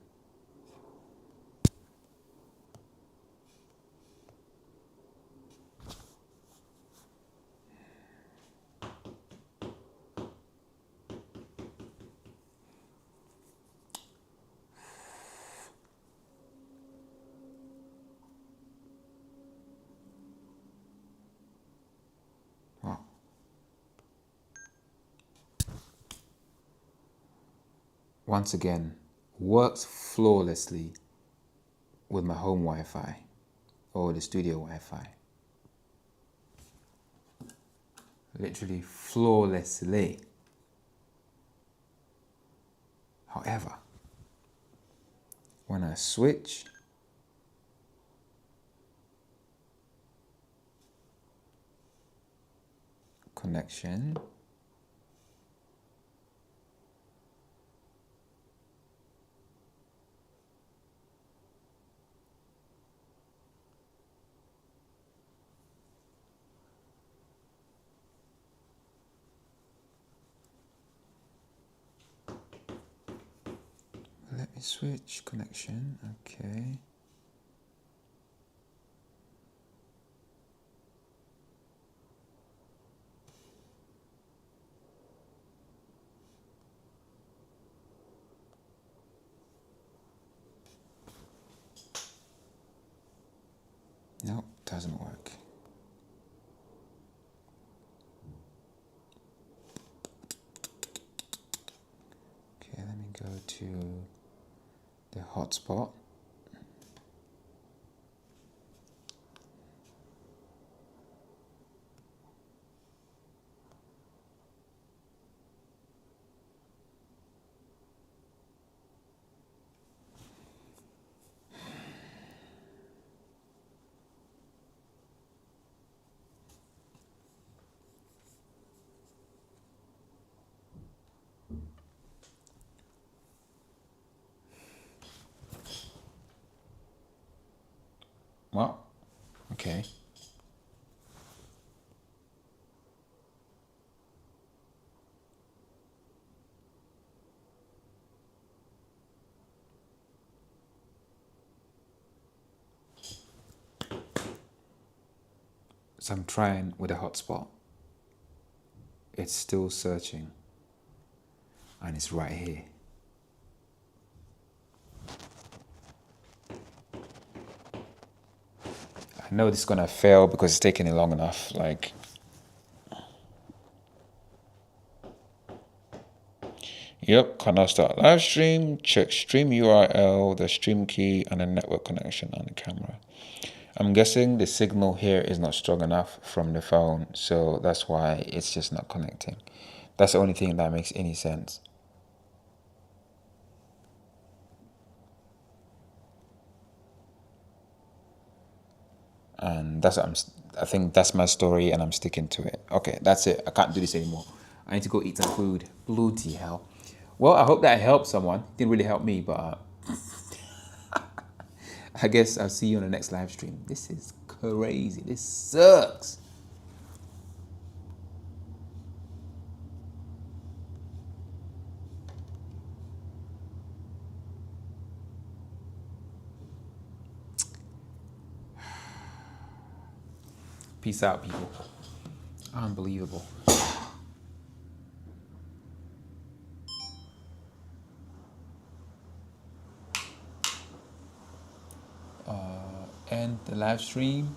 What? Once again, works flawlessly with my home Wi-Fi or the studio Wi-Fi. Literally flawlessly. However, when I switch, connection, let me switch connection, okay. Nope, doesn't work. Okay, let me go to the hotspot. Okay. So I'm trying with a hotspot. It's still searching. And it's right here. I know this is gonna fail because it's taking it long enough. Like, yep, cannot start live stream. Check stream URL, the stream key, and the network connection on the camera. I'm guessing the signal here is not strong enough from the phone, so that's why it's just not connecting. That's the only thing that makes any sense. And that's what I think that's my story, and I'm sticking to it. Okay, that's it. I can't do this anymore. I need to go eat some food. Bloody hell. Well, I hope that helped someone. Didn't really help me, but I guess I'll see you on the next live stream. This is crazy. This sucks. Peace out, people. Unbelievable. End the live stream.